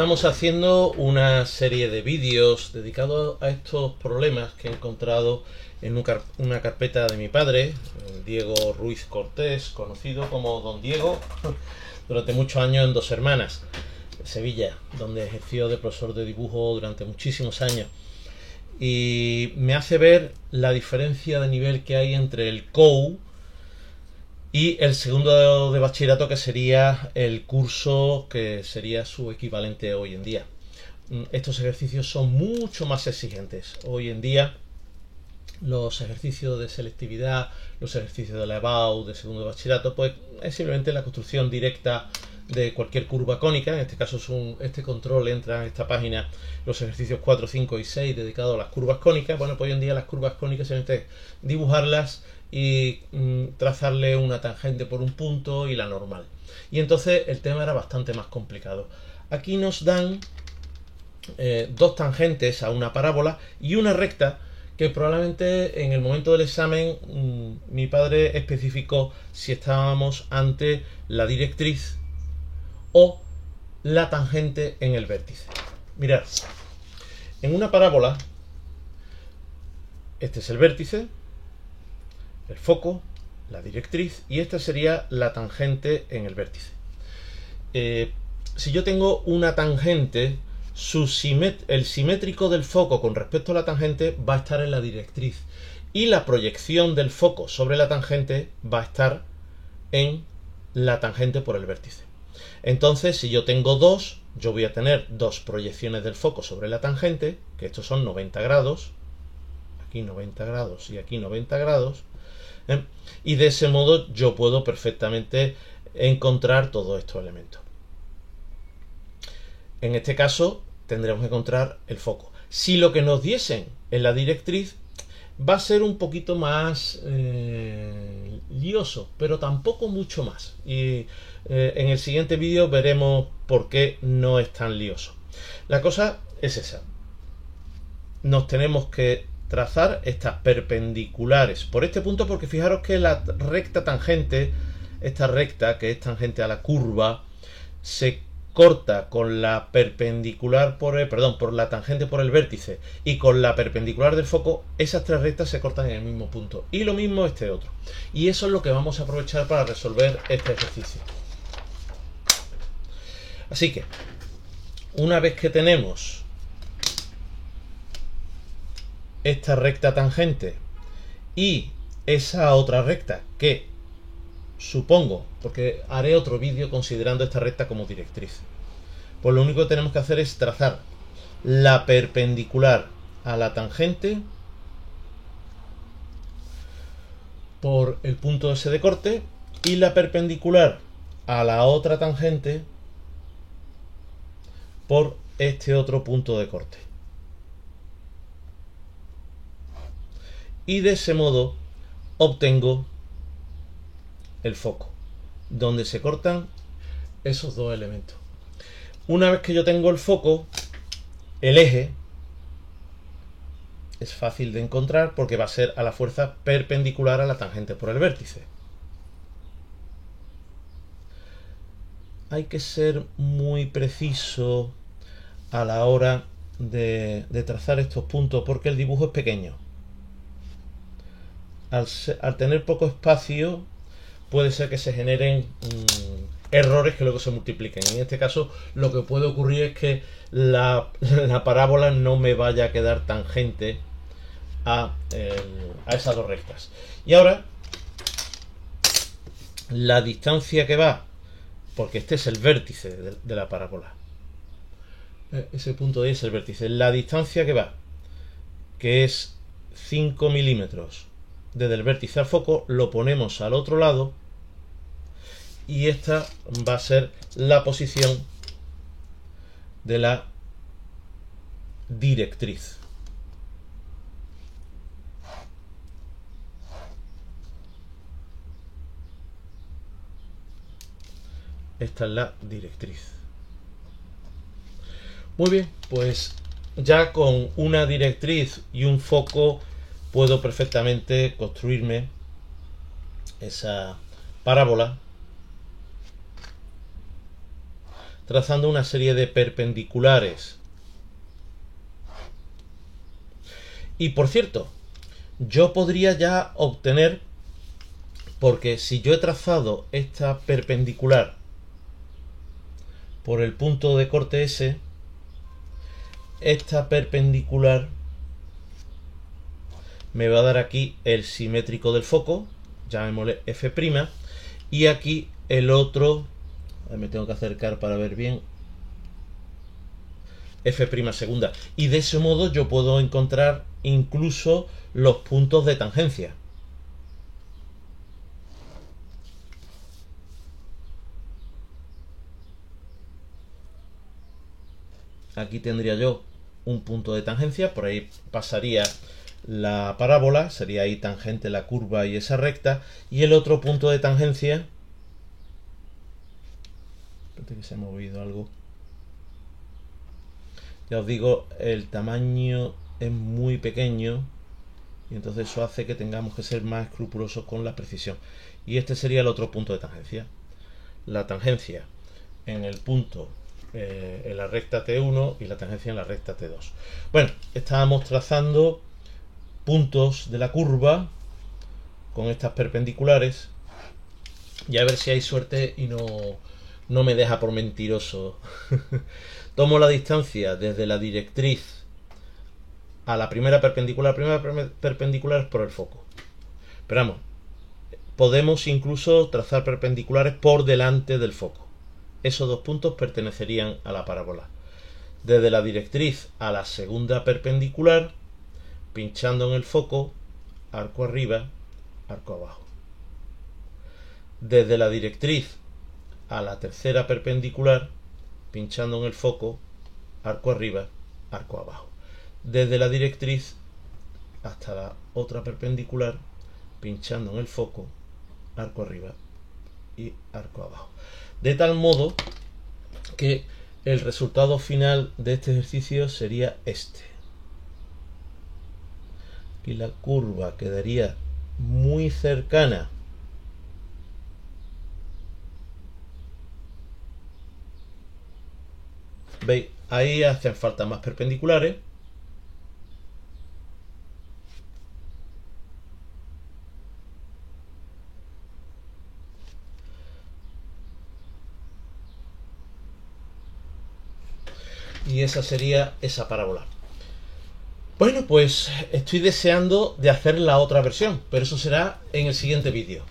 Estamos haciendo una serie de vídeos dedicados a estos problemas que he encontrado en una carpeta de mi padre, Diego Ruiz Cortés, conocido como Don Diego, durante muchos años en Dos Hermanas, Sevilla, donde ejerció de profesor de dibujo durante muchísimos años. Y me hace ver la diferencia de nivel que hay entre el COU y el segundo de bachillerato, que sería el curso que sería su equivalente hoy en día. Estos ejercicios son mucho más exigentes. Hoy en día los ejercicios de selectividad, los ejercicios de la EBAU de segundo de bachillerato, pues es simplemente la construcción directa de cualquier curva cónica. En este caso este control entra en esta página, los ejercicios 4, 5 y 6 dedicados a las curvas cónicas. Bueno, pues hoy en día las curvas cónicas simplemente dibujarlas y trazarle una tangente por un punto y la normal. Y entonces el tema era bastante más complicado. Aquí nos dan dos tangentes a una parábola y una recta que probablemente en el momento del examen mi padre especificó si estábamos ante la directriz o la tangente en el vértice. Mirad, en una parábola este es el vértice, el foco, la directriz, y esta sería la tangente en el vértice. Si yo tengo una tangente, el simétrico del foco con respecto a la tangente va a estar en la directriz, y la proyección del foco sobre la tangente va a estar en la tangente por el vértice. Entonces, si yo tengo dos, yo voy a tener dos proyecciones del foco sobre la tangente, que estos son 90 grados, aquí 90 grados y aquí 90 grados, y de ese modo yo puedo perfectamente encontrar todos estos elementos. En este caso tendremos que encontrar el foco. Si lo que nos diesen en la directriz, va a ser un poquito más lioso, pero tampoco mucho más. Y en el siguiente vídeo veremos por qué no es tan lioso. La cosa es esa. Nos tenemos que trazar estas perpendiculares por este punto, porque fijaros que la recta tangente, esta recta que es tangente a la curva, se corta con la perpendicular por la tangente por el vértice y con la perpendicular del foco. Esas tres rectas se cortan en el mismo punto, y lo mismo este otro, y eso es lo que vamos a aprovechar para resolver este ejercicio. Así que una vez que tenemos esta recta tangente y esa otra recta, que supongo, porque haré otro vídeo considerando esta recta como directriz, pues lo único que tenemos que hacer es trazar la perpendicular a la tangente por el punto ese de corte y la perpendicular a la otra tangente por este otro punto de corte. Y de ese modo obtengo el foco, donde se cortan esos dos elementos. Una vez que yo tengo el foco, el eje es fácil de encontrar porque va a ser a la fuerza perpendicular a la tangente por el vértice. Hay que ser muy preciso a la hora de trazar estos puntos, porque el dibujo es pequeño. Al tener poco espacio puede ser que se generen errores que luego se multipliquen. En este caso lo que puede ocurrir es que la parábola no me vaya a quedar tangente a esas dos rectas. Y ahora la distancia que va, porque este es el vértice de la parábola, ese punto de ahí es el vértice, la distancia que va, que es 5 milímetros desde el vértice al foco, lo ponemos al otro lado, y esta va a ser la posición de la directriz. Esta es la directriz. Muy bien, pues ya con una directriz y un foco puedo perfectamente construirme esa parábola trazando una serie de perpendiculares. Y por cierto, yo podría ya obtener, porque si yo he trazado esta perpendicular por el punto de corte S, esta perpendicular me va a dar aquí el simétrico del foco, llamémosle F', y aquí el otro, me tengo que acercar para ver bien, F' segunda, y de ese modo yo puedo encontrar incluso los puntos de tangencia. Aquí tendría yo un punto de tangencia, por ahí pasaría la parábola, sería ahí tangente la curva y esa recta, y el otro punto de tangencia, espérate que se ha movido algo, ya os digo, el tamaño es muy pequeño y entonces eso hace que tengamos que ser más escrupulosos con la precisión, y este sería el otro punto de tangencia, la tangencia en el punto en la recta T1 y la tangencia en la recta T2. Bueno, estábamos trazando puntos de la curva con estas perpendiculares, y a ver si hay suerte y no me deja por mentiroso. Tomo la distancia desde la directriz a la primera perpendicular. La primera perpendicular es por el foco, pero vamos, podemos incluso trazar perpendiculares por delante del foco. Esos dos puntos pertenecerían a la parábola. Desde la directriz a la segunda perpendicular, pinchando en el foco, arco arriba, arco abajo. Desde la directriz a la tercera perpendicular, pinchando en el foco, arco arriba, arco abajo. Desde la directriz hasta la otra perpendicular, pinchando en el foco, arco arriba y arco abajo. De tal modo que el resultado final de este ejercicio sería este. Y la curva quedaría muy cercana ¿veis? Ahí hacen falta más perpendiculares. Y esa sería esa parábola. Bueno, pues estoy deseando de hacer la otra versión, pero eso será en el siguiente vídeo.